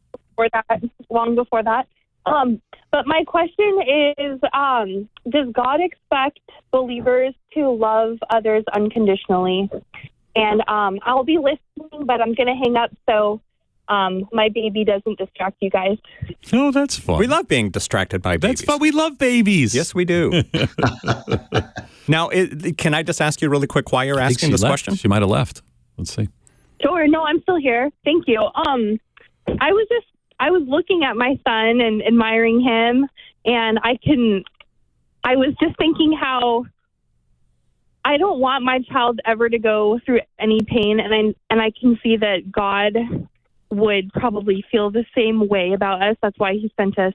Long before that. But my question is, does God expect believers to love others unconditionally? And I'll be listening, but I'm going to hang up so my baby doesn't distract you guys. Oh, that's fun. We love being distracted by babies. That's fun. We love babies. Yes, we do. Now, can I just ask you really quick why you're asking this question? She might have left. Let's see. Sure. No, I'm still here. Thank you. I was looking at my son and admiring him, and I was just thinking how I don't want my child ever to go through any pain, and I can see that God would probably feel the same way about us. That's why he sent us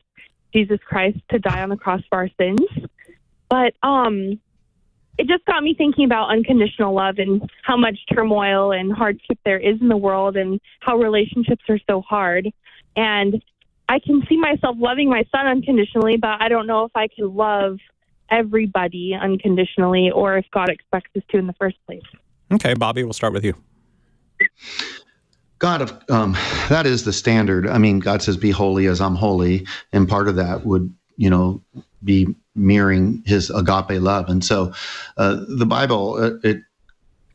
Jesus Christ to die on the cross for our sins. But it just got me thinking about unconditional love and how much turmoil and hardship there is in the world and how relationships are so hard. And I can see myself loving my son unconditionally, but I don't know if I can love everybody unconditionally or if God expects us to in the first place. Okay, Bobby, we'll start with you. God, that is the standard. I mean, God says, be holy as I'm holy. And part of that would, be mirroring his agape love. And so the Bible, it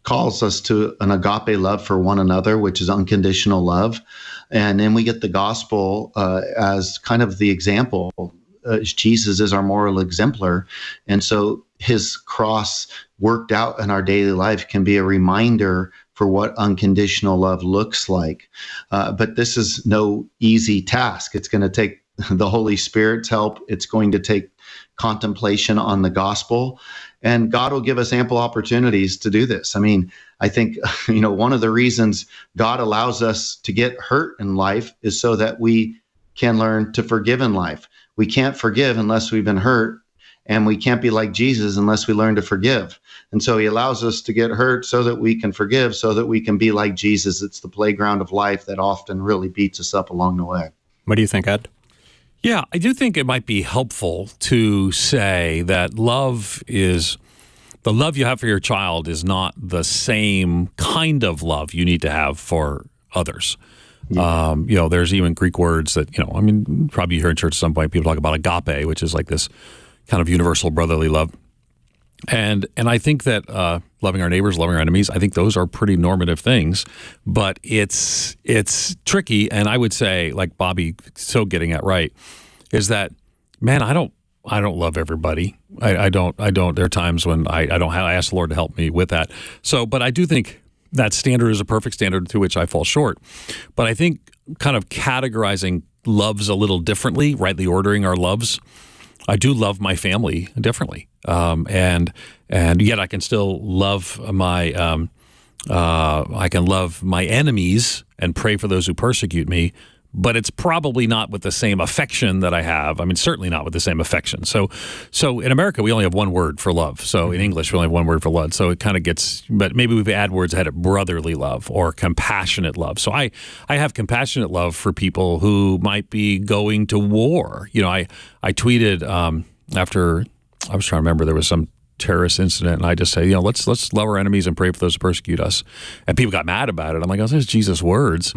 calls us to an agape love for one another, which is unconditional love. And then we get the gospel as kind of the example. Jesus is our moral exemplar. And so his cross worked out in our daily life can be a reminder for what unconditional love looks like. But this is no easy task. It's going to take the Holy Spirit's help. It's going to take contemplation on the gospel. And God will give us ample opportunities to do this. I mean, I think, one of the reasons God allows us to get hurt in life is so that we can learn to forgive in life. We can't forgive unless we've been hurt, and we can't be like Jesus unless we learn to forgive. And so he allows us to get hurt so that we can forgive, so that we can be like Jesus. It's the playground of life that often really beats us up along the way. What do you think, Ed? Yeah, I do think it might be helpful to say that the love you have for your child is not the same kind of love you need to have for others. Yeah. There's even Greek words that, probably you hear in church at some point, people talk about agape, which is like this kind of universal brotherly love. And I think that loving our neighbors, loving our enemies, I think those are pretty normative things, but it's tricky. And I would say, like Bobby so getting at right, is that, man, I don't love everybody. I don't. There are times when I ask the Lord to help me with that. So, but I do think that standard is a perfect standard to which I fall short. But I think kind of categorizing loves a little differently, rightly ordering our loves. I do love my family differently, and yet I can still love my I can love my enemies and pray for those who persecute me, but it's probably not with the same affection that I have. I mean, certainly not with the same affection. So in America, we only have one word for love. So in English, we only have one word for love. So it kind of gets, but maybe we add words ahead of brotherly love or compassionate love. So I have compassionate love for people who might be going to war. You know, I tweeted after, I was trying to remember, there was some terrorist incident, and I just say, let's love our enemies and pray for those who persecute us. And people got mad about it. I'm like, oh, there's Jesus' words.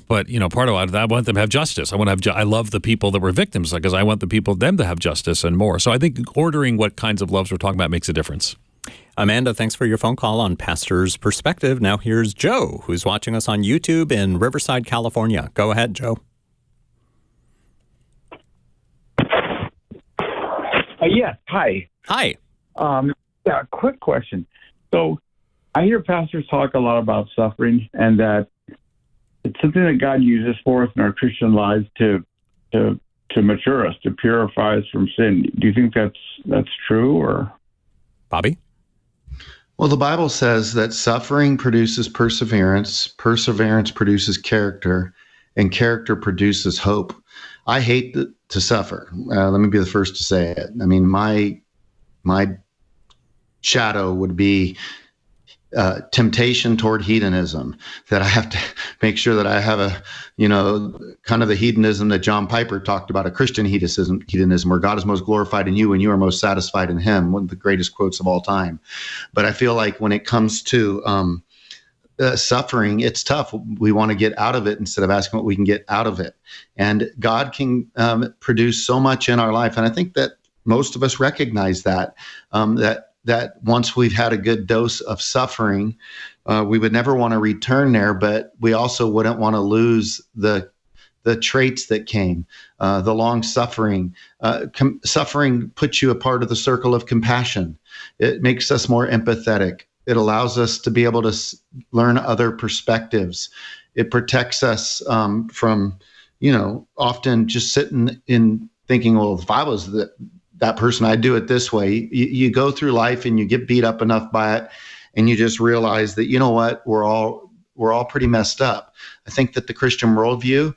But part of it, I want them to have justice. I love the people that were victims because I want them to have justice and more. So I think ordering what kinds of loves we're talking about makes a difference. Amanda, thanks for your phone call on Pastor's Perspective. Now here's Joe, who's watching us on YouTube in Riverside, California. Go ahead, Joe. Yes. Hi. Hi. Quick question. So I hear pastors talk a lot about suffering and that it's something that God uses for us in our Christian lives to mature us, to purify us from sin. Do you think that's true, or? Bobby? Well, the Bible says that suffering produces perseverance, perseverance produces character, and character produces hope. I hate to suffer. Let me be the first to say it. I mean, my shadow would be temptation toward hedonism, that I have to make sure that I have kind of the hedonism that John Piper talked about, a Christian hedonism, where God is most glorified in you and you are most satisfied in him, one of the greatest quotes of all time. But I feel like when it comes to suffering, it's tough. We want to get out of it instead of asking what we can get out of it. And God can produce so much in our life. And I think that most of us recognize that once we've had a good dose of suffering, we would never want to return there, but we also wouldn't want to lose the traits that came, the long suffering. Suffering puts you a part of the circle of compassion. It makes us more empathetic. It allows us to be able to learn other perspectives. It protects us from, often just sitting in thinking, well, if I was that person, I'd do it this way. You go through life and you get beat up enough by it, and you just realize that, you know what, we're all pretty messed up. I think that the Christian worldview,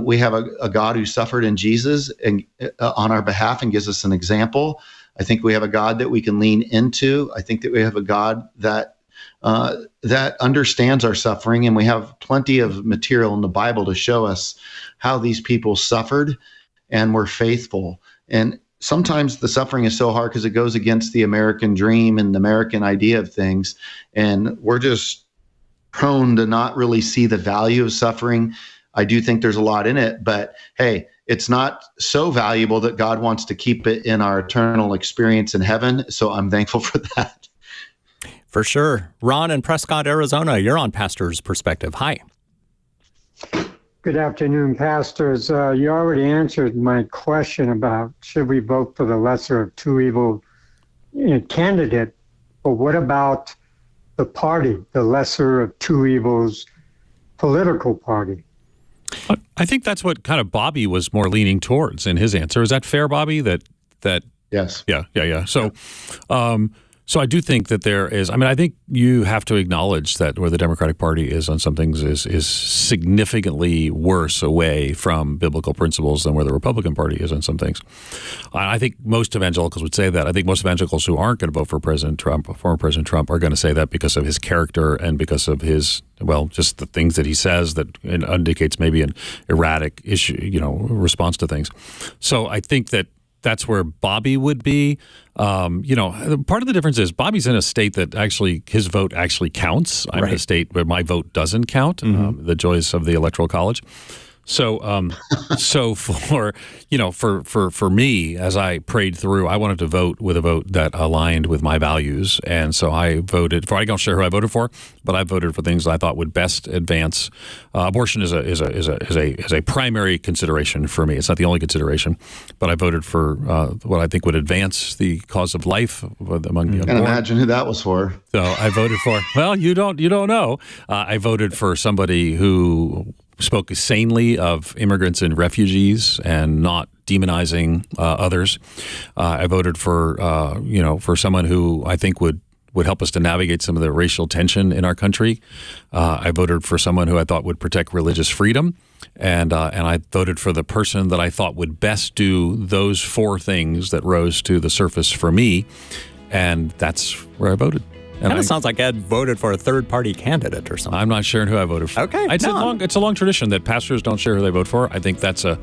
we have a God who suffered in Jesus and on our behalf and gives us an example. I think we have a God that we can lean into. I think that we have a God that understands our suffering, and we have plenty of material in the Bible to show us how these people suffered and were faithful. And sometimes the suffering is so hard because it goes against the American dream and the American idea of things. And we're just prone to not really see the value of suffering. I do think there's a lot in it, but hey, it's not so valuable that God wants to keep it in our eternal experience in heaven. So I'm thankful for that. For sure. Ron in Prescott, Arizona, you're on Pastor's Perspective. Hi. Good afternoon, pastors. You already answered my question about should we vote for the lesser of two evil candidate, but what about the party, the lesser of two evils political party? I think that's what kind of Bobby was more leaning towards in his answer. Is that fair, Bobby? That Yes. Yeah. So I do think that there is, I think you have to acknowledge that where the Democratic Party is on some things is significantly worse away from biblical principles than where the Republican Party is on some things. I think most evangelicals would say that. I think most evangelicals who aren't going to vote for President Trump, former President Trump, are going to say that because of his character and because of his, just the things that he says that indicates maybe an erratic response to things. So I think that's where Bobby would be. Part of the difference is Bobby's in a state that actually his vote actually counts. I'm in a state where my vote doesn't count. The joys of the Electoral College. So, for me, as I prayed through, I wanted to vote with a vote that aligned with my values, and so I voted for. I don't share who I voted for, but I voted for things that I thought would best advance. Abortion is a primary consideration for me. It's not the only consideration, but I voted for what I think would advance the cause of life among the unborn. And imagine who that was for. So I voted for. Well, you don't know. I voted for somebody who spoke sanely of immigrants and refugees and not demonizing others. I voted for someone who I think would would help us to navigate some of the racial tension in our country. I voted for someone who I thought would protect religious freedom, and I voted for the person that I thought would best do those 4 things that rose to the surface for me, and that's where I voted. And Kind of sounds like Ed voted for a third-party candidate or something. I'm not sharing who I voted for. Okay, it's a long tradition that pastors don't share who they vote for. I think that's a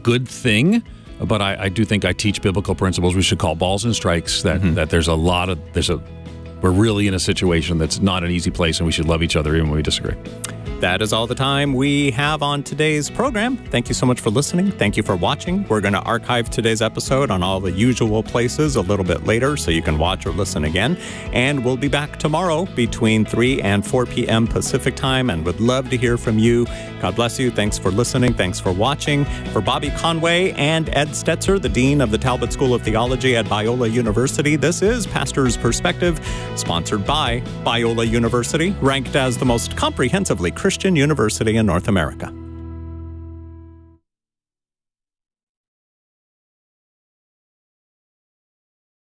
good thing. But I do think I teach biblical principles. We should call balls and strikes. That we're really in a situation that's not an easy place, and we should love each other even when we disagree. That is all the time we have on today's program. Thank you so much for listening. Thank you for watching. We're going to archive today's episode on all the usual places a little bit later so you can watch or listen again. And we'll be back tomorrow between 3 and 4 p.m. Pacific time, and would love to hear from you. God bless you. Thanks for listening. Thanks for watching. For Bobby Conway and Ed Stetzer, the Dean of the Talbot School of Theology at Biola University, this is Pastor's Perspective, sponsored by Biola University, ranked as the most comprehensively Christian university in North America.